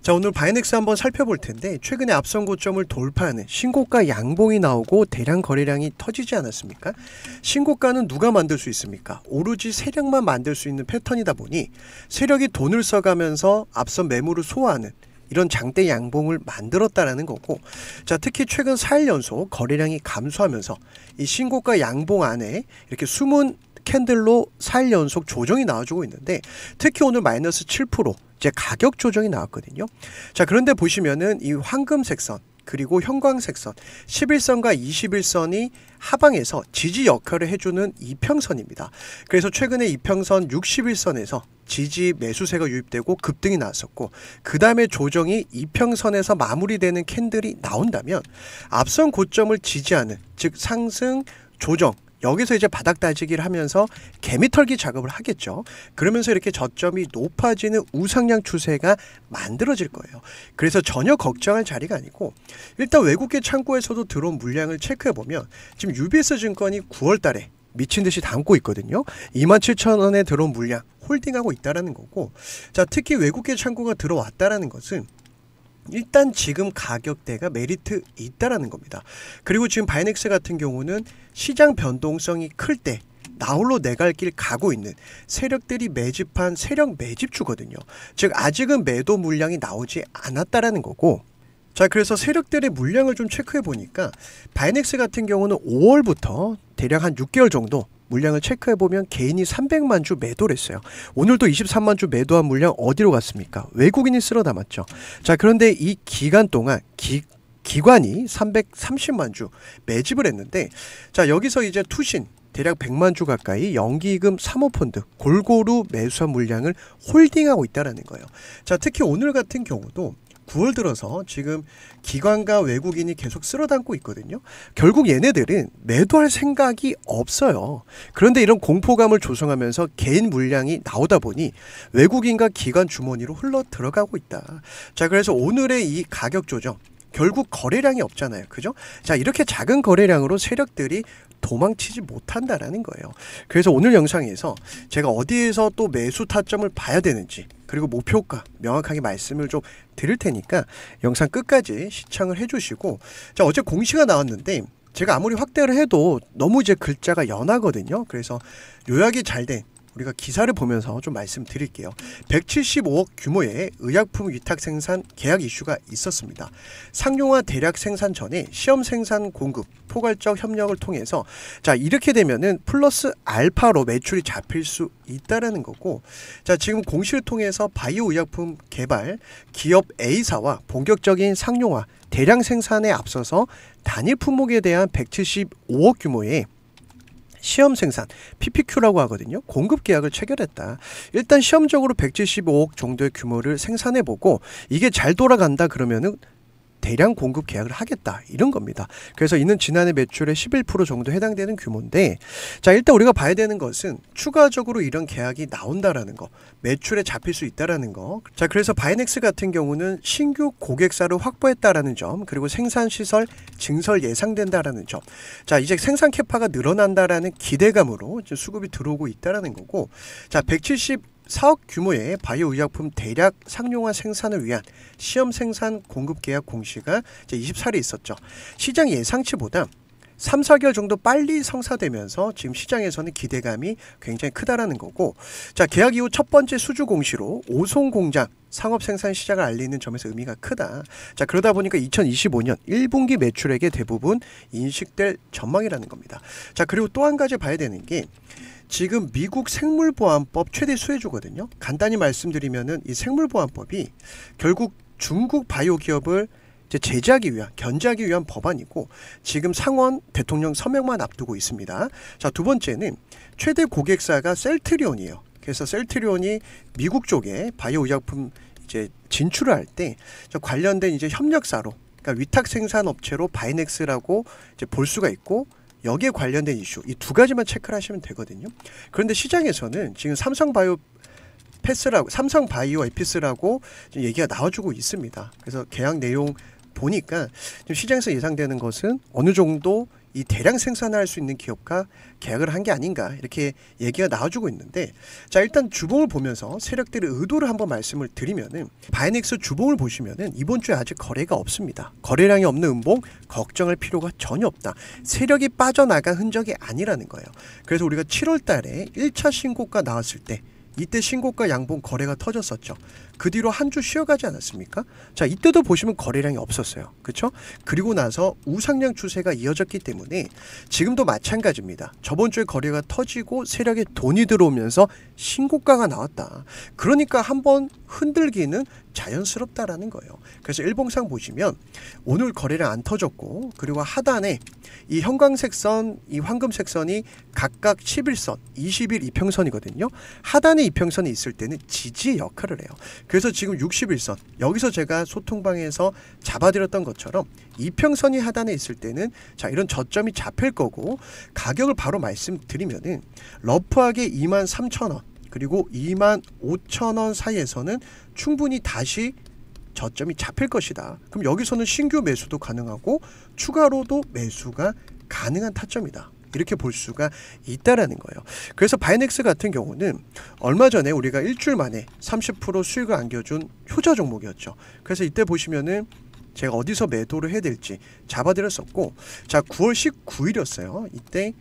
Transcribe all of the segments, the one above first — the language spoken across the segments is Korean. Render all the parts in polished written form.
자, 오늘 바이넥스 한번 살펴볼 텐데 최근에 앞선 고점을 돌파하는 신고가 양봉이 나오고 대량 거래량이 터지지 않았습니까? 신고가는 누가 만들 수 있습니까? 오로지 세력만 만들 수 있는 패턴이다 보니 세력이 돈을 써가면서 앞선 매물을 소화하는 이런 장대 양봉을 만들었다라는 거고, 자, 특히 최근 4일 연속 거래량이 감소하면서 이 신고가 양봉 안에 이렇게 숨은 캔들로 4일 연속 조정이 나와주고 있는데, 특히 오늘 마이너스 7% 이제 가격 조정이 나왔거든요. 자, 그런데 보시면은 이 황금색 선 그리고 형광색 선 11선과 21선이 하방에서 지지 역할을 해주는 이평선입니다. 그래서 최근에 이평선 61선에서 지지 매수세가 유입되고 급등이 나왔었고, 그 다음에 조정이 이평선에서 마무리되는 캔들이 나온다면 앞선 고점을 지지하는, 즉 상승 조정, 여기서 이제 바닥 다지기를 하면서 개미털기 작업을 하겠죠. 그러면서 이렇게 저점이 높아지는 우상향 추세가 만들어질 거예요. 그래서 전혀 걱정할 자리가 아니고, 일단 외국계 창구에서도 들어온 물량을 체크해보면 지금 UBS 증권이 9월 달에 미친듯이 담고 있거든요. 27,000원에 들어온 물량 홀딩하고 있다라는 거고, 자, 특히 외국계 창구가 들어왔다라는 것은 일단 지금 가격대가 메리트 있다라는 겁니다. 그리고 지금 바이넥스 같은 경우는 시장 변동성이 클 때 나홀로 내 갈 길 가고 있는 세력들이 매집한 세력 매집주거든요. 즉 아직은 매도 물량이 나오지 않았다라는 거고, 자, 그래서 세력들의 물량을 좀 체크해 보니까 바이넥스 같은 경우는 5월부터 대략 한 6개월 정도 물량을 체크해보면 개인이 300만 주 매도를 했어요. 오늘도 23만 주 매도한 물량 어디로 갔습니까? 외국인이 쓸어 담았죠. 자, 그런데 이 기간 동안 기관이 330만 주 매집을 했는데, 자, 여기서 이제 투신 대략 100만 주 가까이 연기금 사모펀드 골고루 매수한 물량을 홀딩하고 있다는 거예요. 자, 특히 오늘 같은 경우도 9월 들어서 지금 기관과 외국인이 계속 쓸어 담고 있거든요. 결국 얘네들은 매도할 생각이 없어요. 그런데 이런 공포감을 조성하면서 개인 물량이 나오다 보니 외국인과 기관 주머니로 흘러 들어가고 있다. 자, 그래서 오늘의 이 가격 조정, 결국 거래량이 없잖아요. 그죠? 자, 이렇게 작은 거래량으로 세력들이 도망치지 못한다라는 거예요. 그래서 오늘 영상에서 제가 어디에서 또 매수 타점을 봐야 되는지, 그리고 목표가 명확하게 말씀을 좀 드릴 테니까 영상 끝까지 시청을 해주시고, 자, 어제 공시가 나왔는데 제가 아무리 확대를 해도 너무 이제 글자가 연하거든요. 그래서 요약이 잘 된 우리가 기사를 보면서 좀 말씀드릴게요. 175억 규모의 의약품 위탁 생산 계약 이슈가 있었습니다. 상용화 대략 생산 전에 시험 생산 공급 포괄적 협력을 통해서, 자, 이렇게 되면은 플러스 알파로 매출이 잡힐 수 있다라는 거고, 자, 지금 공시를 통해서 바이오 의약품 개발 기업 A사와 본격적인 상용화 대량 생산에 앞서서 단일 품목에 대한 175억 규모의 시험 생산 PPQ라고 하거든요. 공급 계약을 체결했다. 일단 시험적으로 175억 정도의 규모를 생산해보고 이게 잘 돌아간다 그러면은 대량 공급 계약을 하겠다, 이런 겁니다. 그래서 이는 지난해 매출의 11% 정도 해당되는 규모인데, 자, 일단 우리가 봐야 되는 것은 추가적으로 이런 계약이 나온다라는 거, 매출에 잡힐 수 있다라는 거. 자, 그래서 바이넥스 같은 경우는 신규 고객사를 확보했다라는 점, 그리고 생산시설 증설 예상된다라는 점. 자, 이제 생산 캐파가 늘어난다라는 기대감으로 이제 수급이 들어오고 있다라는 거고, 자, 174억 규모의 바이오 의약품 대략 상용화 생산을 위한 시험 생산 공급 계약 공시가 이제 24일에 있었죠. 시장 예상치보다 3, 4개월 정도 빨리 성사되면서 지금 시장에서는 기대감이 굉장히 크다라는 거고, 자, 계약 이후 첫 번째 수주 공시로 오송 공장 상업 생산 시작을 알리는 점에서 의미가 크다. 자, 그러다 보니까 2025년 1분기 매출액의 대부분 인식될 전망이라는 겁니다. 자, 그리고 또 한 가지 봐야 되는 게 지금 미국 생물보안법 최대 수혜주거든요. 간단히 말씀드리면은 이 생물보안법이 결국 중국 바이오 기업을 제재하기 위한, 견제하기 위한 법안이고, 지금 상원 대통령 서명만 앞두고 있습니다. 자, 두 번째는 최대 고객사가 셀트리온이에요. 그래서 셀트리온이 미국 쪽에 바이오 의약품 이제 진출을 할 때 관련된 이제 협력사로, 그러니까 위탁 생산 업체로 바이넥스라고 이제 볼 수가 있고, 여기에 관련된 이슈, 이 두 가지만 체크를 하시면 되거든요. 그런데 시장에서는 지금 삼성바이오 에피스라고 지금 얘기가 나와주고 있습니다. 그래서 계약 내용 보니까 지금 시장에서 예상되는 것은 어느 정도 이 대량 생산할 수 있는 기업과 계약을 한 게 아닌가 이렇게 얘기가 나와주고 있는데, 자 일단 주봉을 보면서 세력들의 의도를 한번 말씀을 드리면은, 바이넥스 주봉을 보시면은 이번 주에 아직 거래가 없습니다. 거래량이 없는 음봉 걱정할 필요가 전혀 없다. 세력이 빠져나간 흔적이 아니라는 거예요. 그래서 우리가 7월 달에 1차 신고가 나왔을 때 이때 신고가 양봉 거래가 터졌었죠. 그 뒤로 한 주 쉬어가지 않았습니까? 자 이때도 보시면 거래량이 없었어요. 그렇죠? 그리고 나서 우상향 추세가 이어졌기 때문에 지금도 마찬가지입니다. 저번 주에 거래가 터지고 세력에 돈이 들어오면서 신고가가 나왔다. 그러니까 한번 흔들기는 자연스럽다라는 거예요. 그래서 일봉상 보시면 오늘 거래량 안 터졌고, 그리고 하단에 이 형광색 선, 이 황금색 선이 각각 11선, 20일 이평선이거든요. 하단에 이평선이 있을 때는 지지의 역할을 해요. 그래서 지금 61선, 여기서 제가 소통방에서 잡아드렸던 것처럼 이평선이 하단에 있을 때는 자 이런 저점이 잡힐 거고, 가격을 바로 말씀드리면은 러프하게 23,000원 그리고 25,000원 사이에서는 충분히 다시 저점이 잡힐 것이다. 그럼 여기서는 신규 매수도 가능하고 추가로도 매수가 가능한 타점이다. 이렇게 볼 수가 있다라는 거예요. 그래서 바이넥스 같은 경우는 얼마 전에 우리가 일주일 만에 30% 수익을 안겨준 효자 종목이었죠. 그래서 이때 보시면은 제가 어디서 매도를 해야 될지 잡아드렸었고, 자 9월 19일이었어요. 이때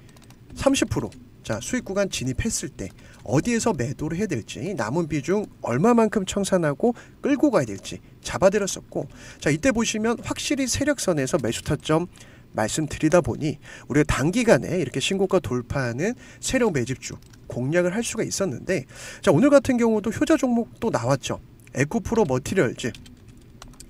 30% 자 수익 구간 진입했을 때 어디에서 매도를 해야 될지, 남은 비중 얼마만큼 청산하고 끌고 가야 될지 잡아드렸었고, 자 이때 보시면 확실히 세력선에서 매수 타점 말씀드리다 보니 우리가 단기간에 이렇게 신고가 돌파하는 세력 매집주 공략을 할 수가 있었는데, 자 오늘 같은 경우도 효자 종목 또 나왔죠. 에코프로 머티리얼즈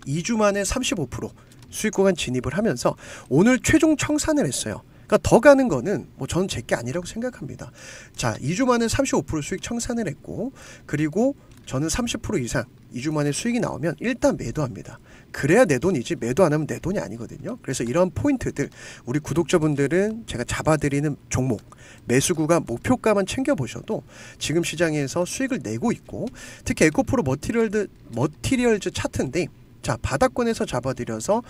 2주 만에 35% 수익 구간 진입을 하면서 오늘 최종 청산을 했어요. 그러니까 더 가는 거는 뭐 저는 제게 아니라고 생각합니다. 자 2주 만에 35% 수익 청산을 했고, 그리고 저는 30% 이상 2주 만에 수익이 나오면 일단 매도합니다. 그래야 내 돈이지 매도 안 하면 내 돈이 아니거든요. 그래서 이런 포인트들 우리 구독자분들은 제가 잡아드리는 종목 매수구가 목표가만 챙겨보셔도 지금 시장에서 수익을 내고 있고, 특히 에코프로 머티리얼즈 차트인데, 자 바닥권에서 잡아드려서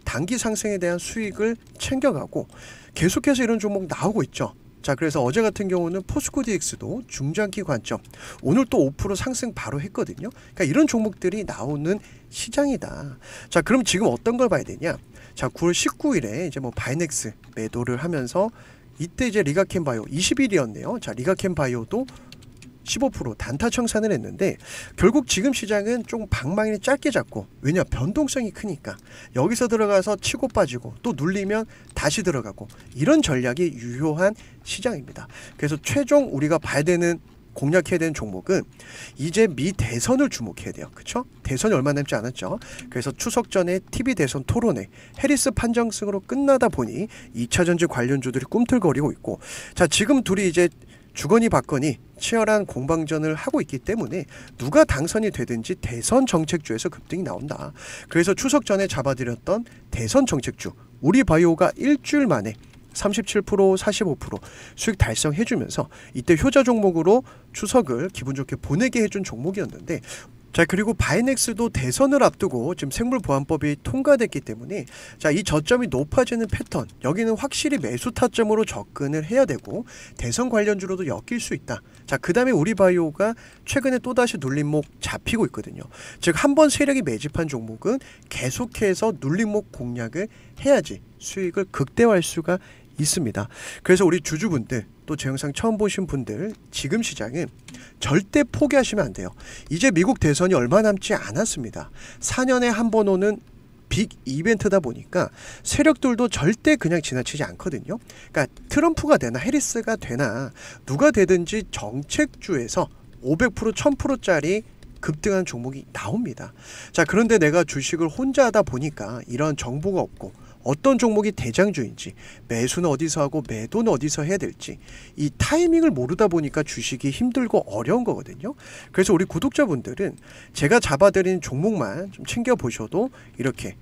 단기 상승에 대한 수익을 챙겨가고 계속해서 이런 종목 나오고 있죠. 자 그래서 어제 같은 경우는 포스코 DX도 중장기 관점, 오늘 또 5% 상승 바로 했거든요. 그러니까 이런 종목들이 나오는 시장이다. 자 그럼 지금 어떤 걸 봐야 되냐? 자 9월 19일에 이제 뭐 바이넥스 매도를 하면서 이때 이제 리가켄바이오 20일이었네요. 자 리가켄바이오도 15% 단타 청산을 했는데, 결국 지금 시장은 좀 방망이를 짧게 잡고, 왜냐 변동성이 크니까 여기서 들어가서 치고 빠지고 또 눌리면 다시 들어가고, 이런 전략이 유효한 시장입니다. 그래서 최종 우리가 봐야 되는, 공략해야 되는 종목은 이제 미 대선을 주목해야 돼요. 그렇죠? 대선이 얼마 남지 않았죠. 그래서 추석 전에 TV 대선 토론회 해리스 판정승으로 끝나다 보니 2차 전지 관련주들이 꿈틀거리고 있고, 자 지금 둘이 이제 주거니 받거니 치열한 공방전을 하고 있기 때문에 누가 당선이 되든지 대선 정책주에서 급등이 나온다. 그래서 추석 전에 잡아드렸던 대선 정책주 우리바이오가 일주일 만에 37%, 45% 수익 달성해주면서 이때 효자 종목으로 추석을 기분 좋게 보내게 해준 종목이었는데, 자 그리고 바이넥스도 대선을 앞두고 지금 생물보안법이 통과됐기 때문에 자 이 저점이 높아지는 패턴, 여기는 확실히 매수 타점으로 접근을 해야 되고 대선 관련주로도 엮일 수 있다. 자 그 다음에 우리바이오가 최근에 또다시 눌림목 잡히고 있거든요. 즉 한번 세력이 매집한 종목은 계속해서 눌림목 공략을 해야지 수익을 극대화할 수가 있습니다. 그래서 우리 주주분들, 또 제 영상 처음 보신 분들, 지금 시장은 절대 포기하시면 안 돼요. 이제 미국 대선이 얼마 남지 않았습니다. 4년에 한 번 오는 빅 이벤트다 보니까 세력들도 절대 그냥 지나치지 않거든요. 그러니까 트럼프가 되나 해리스가 되나 누가 되든지 정책주에서 500%, 1000%짜리 급등한 종목이 나옵니다. 자 그런데 내가 주식을 혼자 하다 보니까 이런 정보가 없고, 어떤 종목이 대장주인지, 매수는 어디서 하고 매도는 어디서 해야 될지 이 타이밍을 모르다 보니까 주식이 힘들고 어려운 거거든요. 그래서 우리 구독자분들은 제가 잡아드린 종목만 좀 챙겨보셔도 이렇게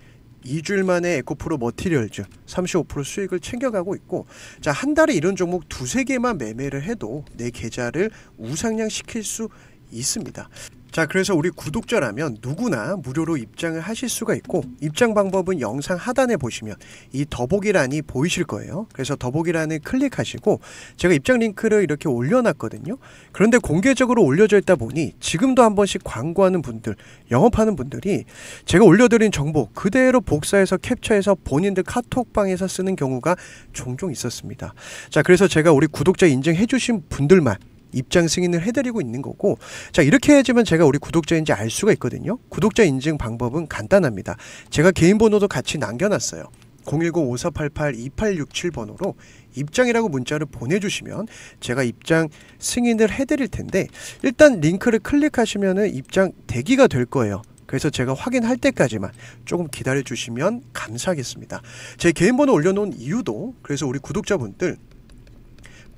2주일 만에 에코프로 머티리얼즈 35% 수익을 챙겨가고 있고, 자 한 달에 이런 종목 2-3개만 매매를 해도 내 계좌를 우상향 시킬 수 있습니다. 자, 그래서 우리 구독자라면 누구나 무료로 입장을 하실 수가 있고, 입장 방법은 영상 하단에 보시면 이 더보기란이 보이실 거예요. 그래서 더보기란을 클릭하시고 제가 입장 링크를 이렇게 올려놨거든요. 그런데 공개적으로 올려져 있다 보니 지금도 한 번씩 광고하는 분들, 영업하는 분들이 제가 올려드린 정보 그대로 복사해서 캡처해서 본인들 카톡방에서 쓰는 경우가 종종 있었습니다. 자, 그래서 제가 우리 구독자 인증해 주신 분들만 입장 승인을 해드리고 있는 거고, 자, 이렇게 해야지만 제가 우리 구독자인지 알 수가 있거든요. 구독자 인증 방법은 간단합니다. 제가 개인 번호도 같이 남겨놨어요. 010-5488-2867번호로 입장이라고 문자를 보내주시면 제가 입장 승인을 해드릴 텐데, 일단 링크를 클릭하시면 입장 대기가 될 거예요. 그래서 제가 확인할 때까지만 조금 기다려 주시면 감사하겠습니다. 제 개인 번호 올려놓은 이유도 그래서 우리 구독자분들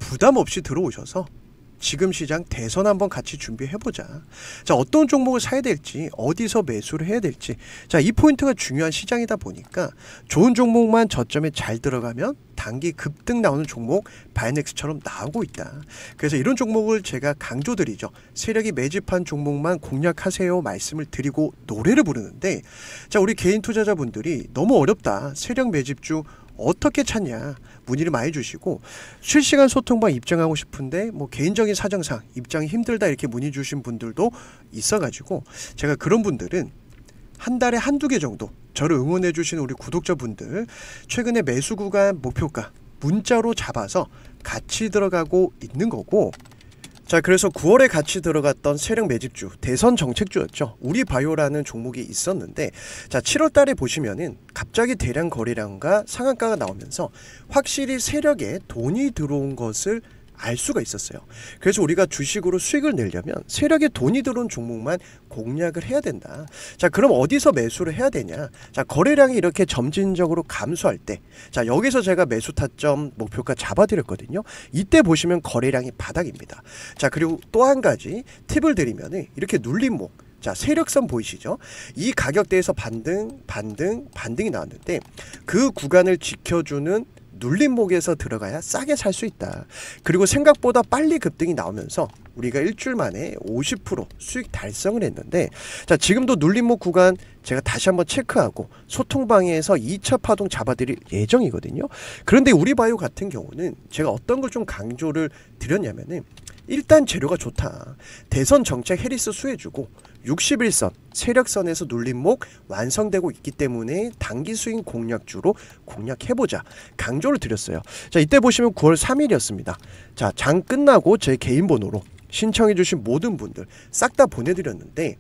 부담 없이 들어오셔서 지금 시장 대선 한번 같이 준비해보자. 자, 어떤 종목을 사야 될지, 어디서 매수를 해야 될지, 자, 이 포인트가 중요한 시장이다 보니까 좋은 종목만 저점에 잘 들어가면 단기 급등 나오는 종목 바이넥스처럼 나오고 있다. 그래서 이런 종목을 제가 강조드리죠. 세력이 매집한 종목만 공략하세요 말씀을 드리고 노래를 부르는데, 자, 우리 개인 투자자분들이 너무 어렵다, 세력 매집주 어떻게 찾냐 문의를 많이 주시고, 실시간 소통방 입장하고 싶은데 뭐 개인적인 사정상 입장이 힘들다 이렇게 문의 주신 분들도 있어가지고, 제가 그런 분들은 한 달에 한두 개 정도 저를 응원해 주신 우리 구독자분들 최근에 매수 구간 목표가 문자로 잡아서 같이 들어가고 있는 거고, 자, 그래서 9월에 같이 들어갔던 세력 매집주 대선 정책주였죠. 우리바이오라는 종목이 있었는데, 자, 7월 달에 보시면은 갑자기 대량 거래량과 상한가가 나오면서 확실히 세력에 돈이 들어온 것을 알 수가 있었어요. 그래서 우리가 주식으로 수익을 내려면 세력에 돈이 들어온 종목만 공략을 해야 된다. 자, 그럼 어디서 매수를 해야 되냐? 자, 거래량이 이렇게 점진적으로 감소할 때, 자, 여기서 제가 매수 타점 목표가 잡아드렸거든요. 이때 보시면 거래량이 바닥입니다. 자, 그리고 또 한 가지 팁을 드리면 이렇게 눌림목, 자, 세력선 보이시죠? 이 가격대에서 반등이 나왔는데 그 구간을 지켜주는 눌림목에서 들어가야 싸게 살 수 있다. 그리고 생각보다 빨리 급등이 나오면서 우리가 일주일 만에 50% 수익 달성을 했는데, 자, 지금도 눌림목 구간 제가 다시 한번 체크하고 소통방에서 2차 파동 잡아드릴 예정이거든요. 그런데 우리바이오 같은 경우는 제가 어떤 걸 좀 강조를 드렸냐면은, 일단 재료가 좋다. 대선 정책 해리스 수혜주고 61선 세력선에서 눌림목 완성되고 있기 때문에 단기 수익 공략주로 공략해보자 강조를 드렸어요. 자, 이때 보시면 9월 3일이었습니다. 자, 장 끝나고 제 개인 번호로 신청해 주신 모든 분들 싹 다 보내드렸는데,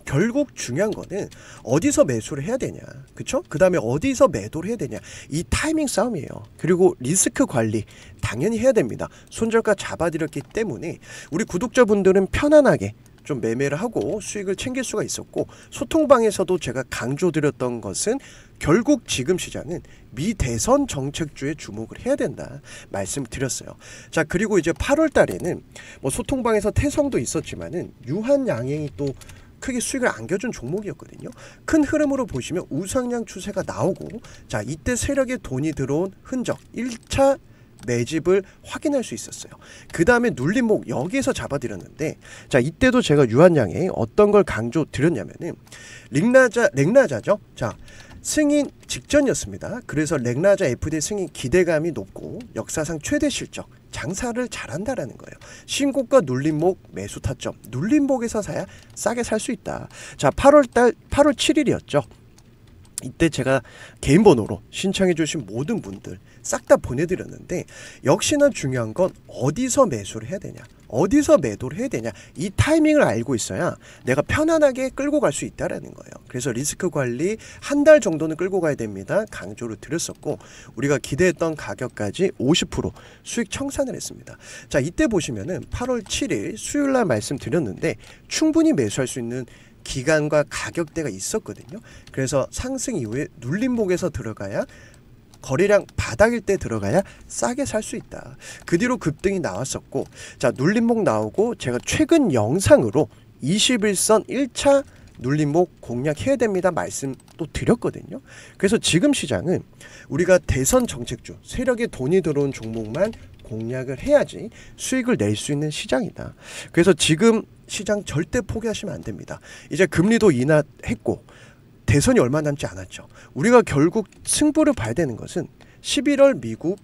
결국 중요한 거는 어디서 매수를 해야 되냐, 그쵸? 그 다음에 어디서 매도를 해야 되냐, 이 타이밍 싸움이에요. 그리고 리스크 관리 당연히 해야 됩니다. 손절가 잡아드렸기 때문에 우리 구독자분들은 편안하게 좀 매매를 하고 수익을 챙길 수가 있었고, 소통방에서도 제가 강조드렸던 것은 결국 지금 시장은 미대선 정책주에 주목을 해야 된다 말씀드렸어요. 자, 그리고 이제 8월 달에는 뭐 소통방에서 태성도 있었지만은 유한양행이 또 크게 수익을 안겨준 종목이었거든요. 큰 흐름으로 보시면 우상향 추세가 나오고, 자, 이때 세력에 돈이 들어온 흔적 1차 매집을 확인할 수 있었어요. 그 다음에 눌림목 여기에서 잡아드렸는데, 자, 이때도 제가 유한양에 어떤 걸 강조 드렸냐면은 렉나자죠. 자, 승인 직전이었습니다. 그래서 렉나자 FD 승인 기대감이 높고 역사상 최대 실적, 장사를 잘한다라는 거예요. 신고가 눌림목 매수 타점, 눌림목에서 사야 싸게 살 수 있다. 자, 8월 7일이었죠. 이때 제가 개인 번호로 신청해 주신 모든 분들 싹 다 보내드렸는데, 역시나 중요한 건 어디서 매수를 해야 되냐, 어디서 매도를 해야 되냐, 이 타이밍을 알고 있어야 내가 편안하게 끌고 갈 수 있다라는 거예요. 그래서 리스크 관리 한 달 정도는 끌고 가야 됩니다 강조를 드렸었고, 우리가 기대했던 가격까지 50% 수익 청산을 했습니다. 자, 이때 보시면은 8월 7일 수요일날 말씀드렸는데 충분히 매수할 수 있는 기간과 가격대가 있었거든요. 그래서 상승 이후에 눌림목에서 들어가야, 거래량 바닥일 때 들어가야 싸게 살 수 있다. 그 뒤로 급등이 나왔었고, 자, 눌림목 나오고 제가 최근 영상으로 21선 1차 눌림목 공략해야 됩니다 말씀 또 드렸거든요. 그래서 지금 시장은 우리가 대선 정책주, 세력에 돈이 들어온 종목만 공략을 해야지 수익을 낼 수 있는 시장이다. 그래서 지금 시장 절대 포기하시면 안 됩니다. 이제 금리도 인하했고 대선이 얼마 남지 않았죠. 우리가 결국 승부를 봐야 되는 것은 11월 미국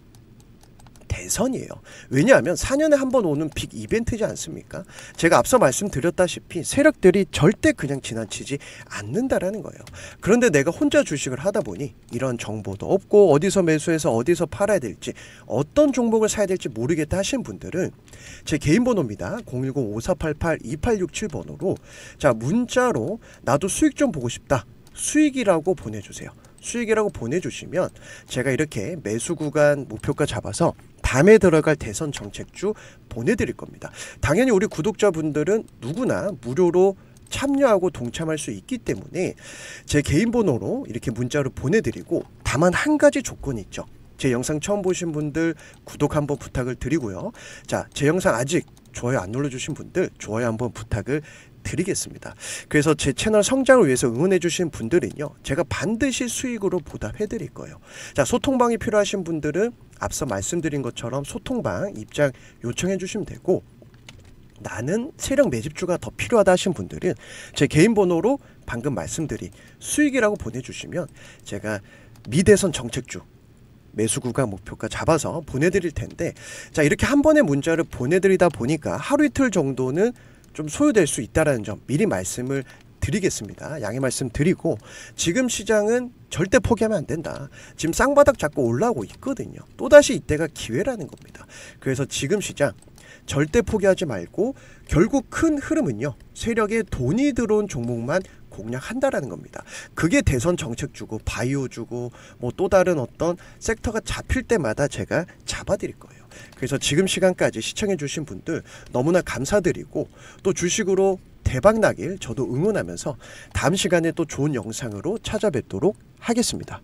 대선이에요. 왜냐하면 4년에 한 번 오는 빅 이벤트지 않습니까? 제가 앞서 말씀드렸다시피 세력들이 절대 그냥 지나치지 않는다라는 거예요. 그런데 내가 혼자 주식을 하다 보니 이런 정보도 없고 어디서 매수해서 어디서 팔아야 될지 어떤 종목을 사야 될지 모르겠다 하신 분들은 제 개인 번호입니다. 010-5488-2867번호로 자 문자로 나도 수익 좀 보고 싶다. 수익이라고 보내주세요. 수익이라고 보내주시면 제가 이렇게 매수 구간 목표가 잡아서 다음에 들어갈 대선 정책주 보내드릴 겁니다. 당연히 우리 구독자분들은 누구나 무료로 참여하고 동참할 수 있기 때문에 제 개인 번호로 이렇게 문자로 보내드리고 다만 한 가지 조건이 있죠. 제 영상 처음 보신 분들 구독 한번 부탁을 드리고요. 자, 제 영상 아직 좋아요 안 눌러주신 분들 좋아요 한번 부탁을 드리겠습니다. 그래서 제 채널 성장을 위해서 응원해 주신 분들은요 제가 반드시 수익으로 보답해 드릴 거예요. 자, 소통방이 필요하신 분들은 앞서 말씀드린 것처럼 소통방 입장 요청해 주시면 되고 나는 세력 매집주가 더 필요하다 하신 분들은 제 개인 번호로 방금 말씀드린 수익이라고 보내주시면 제가 미대선 정책주 매수 구간 목표가 잡아서 보내드릴 텐데 자 이렇게 한 번에 문자를 보내드리다 보니까 하루 이틀 정도는 좀 소요될 수 있다는 점 미리 말씀을 드리겠습니다. 양해 말씀 드리고 지금 시장은 절대 포기하면 안 된다. 지금 쌍바닥 잡고 올라오고 있거든요. 또다시 이때가 기회라는 겁니다. 그래서 지금 시장 절대 포기하지 말고 결국 큰 흐름은요. 세력에 돈이 들어온 종목만 공략한다라는 겁니다. 그게 대선 정책주고 바이오주고 뭐 또 다른 어떤 섹터가 잡힐 때마다 제가 잡아드릴 거예요. 그래서 지금 시간까지 시청해 주신 분들 너무나 감사드리고 또 주식으로 대박 나길 저도 응원하면서 다음 시간에 또 좋은 영상으로 찾아뵙도록 하겠습니다.